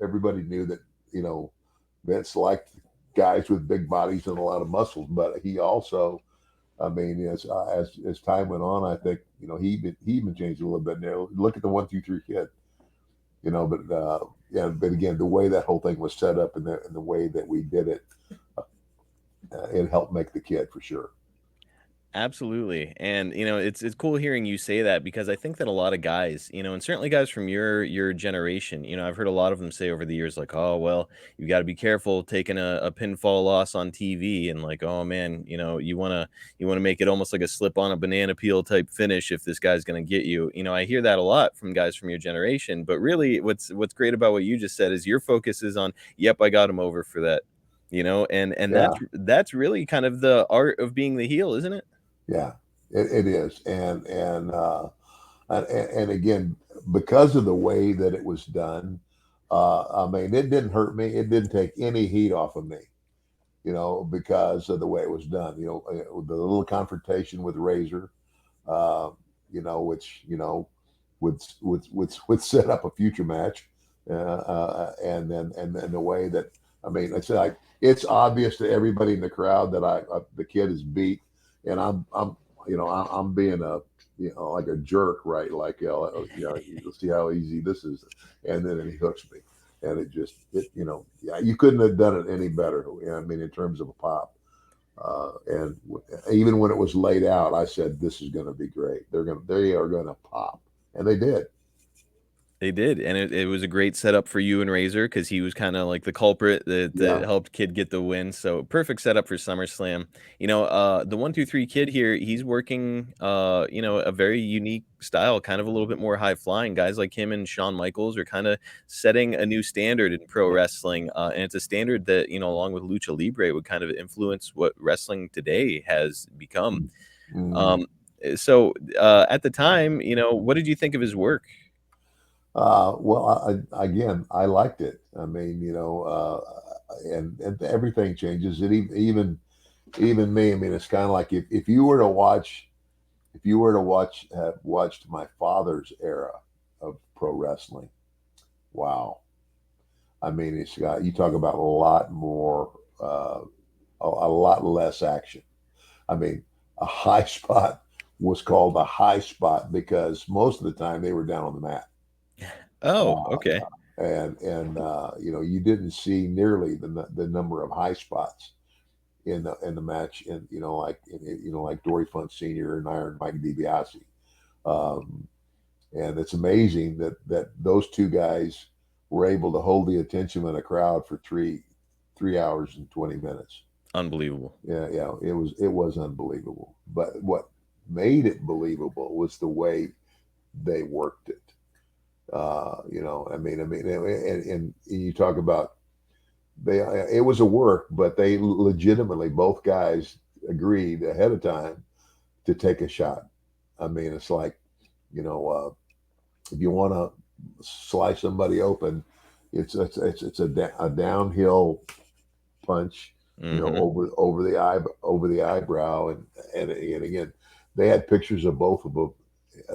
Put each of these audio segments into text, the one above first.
everybody knew that, you know, Vince liked guys with big bodies and a lot of muscles, but he also, I mean, as time went on, I think, you know, he even changed a little bit. Now look at the 1, 2, 3 kid, you know, but yeah, but again, the way that whole thing was set up and the way that we did it, it helped make the kid for sure. Absolutely. And it's cool hearing you say that because I think that a lot of guys, and certainly guys from your generation, I've heard a lot of them say over the years like, "Oh, well, you got to be careful taking a pinfall loss on TV," and like, "Oh man, you want to make it almost like a slip on a banana peel type finish if this guy's going to get you." I hear that a lot from guys from your generation, but really what's great about what you just said is your focus is on, "Yep, I got him over for that." And Yeah, that's really kind of the art of being the heel, isn't it? yeah, it is, and again, because of the way that it was done, I mean, it didn't hurt me. It didn't take any heat off of me, you know, because of the way it was done. You know, the little confrontation with Razor, uh, you know, which would set up a future match, and then the way that, I mean, it's like it's obvious to everybody in the crowd that the kid is beat, and I'm I'm being a, like a jerk, right? Like, you'll see how easy this is, and then he hooks me, and yeah, you couldn't have done it any better. I mean, in terms of a pop. Even when it was laid out, I said, "This is going to be great. They are going to pop," and they did. They did, and it was a great setup for you and Razor because he was kinda like the culprit that Yeah, helped Kid get the win, so perfect setup for SummerSlam. The 1, 2, 3 Kid here, he's working, a very unique style, kind of a little bit more high flying. Guys like him and Shawn Michaels are kinda setting a new standard in pro wrestling, and it's a standard that, along with Lucha Libre, would kind of influence what wrestling today has become. mm. Um, at the time, what did you think of his work? Well, again, I liked it. I mean, and everything changes. Even me. I mean, it's kind of like if you were to watch, if you were to watch have watched my father's era of pro wrestling. Wow. I mean, it's got, you talk about a lot more, a lot less action. I mean, a high spot was called a high spot because most of the time they were down on the mat. Oh, Uh, okay. you didn't see nearly the number of high spots in the match, and like Dory Funk Senior and Iron Mike DiBiase. Um, and it's amazing that those two guys were able to hold the attention of a crowd for 3 hours and 20 minutes. Unbelievable. Yeah, yeah, it was unbelievable. But what made it believable was the way they worked it. And you talk about, they it was a work, but they legitimately, both guys agreed ahead of time to take a shot. I mean, it's like, if you want to slice somebody open, it's a downhill punch, Mhm. over the eyebrow, and again, they had pictures of both of them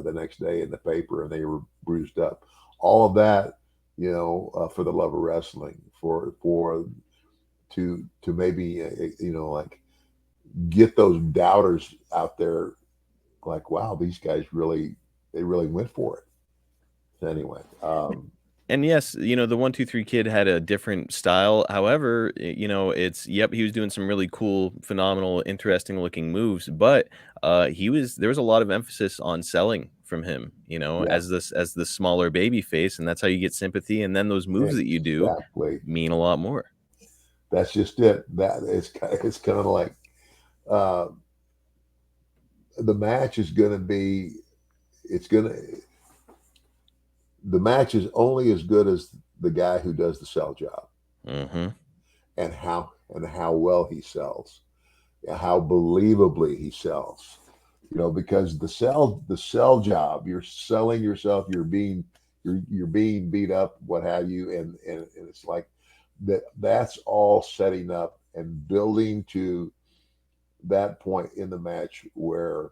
the next day in the paper, and they were bruised up. All of that, for the love of wrestling, for to maybe like get those doubters out there, like, wow, these guys really, they really went for it. So anyway, And yes, the 1, 2, 3 Kid had a different style. However, it's yep, he was doing some really cool, phenomenal, interesting looking moves, but there was a lot of emphasis on selling from him, yeah, as the smaller baby face, and that's how you get sympathy, and then those moves that you do exactly. mean a lot more. That's just it. It's kind of like, uh, the match is going to be, it's going to the match is only as good as the guy who does the sell job, Mhm. and how well he sells, how believably he sells. Because the sell job, you're selling yourself, you're being beat up, what have you, and it's like that's all setting up and building to that point in the match where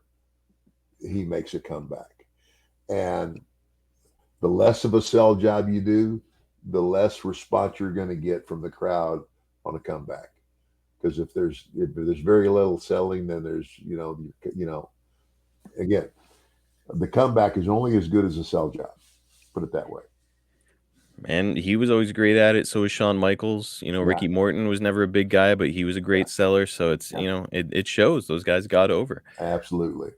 he makes a comeback. And the less of a sell job you do, the less response you're going to get from the crowd on a comeback. Because if there's very little selling, then there's again, the comeback is only as good as a sell job. Put it that way. And he was always great at it. So was Shawn Michaels. Yeah, Ricky Morton was never a big guy, but he was a yeah, great seller. So it's, yeah, it shows those guys got over. absolutely.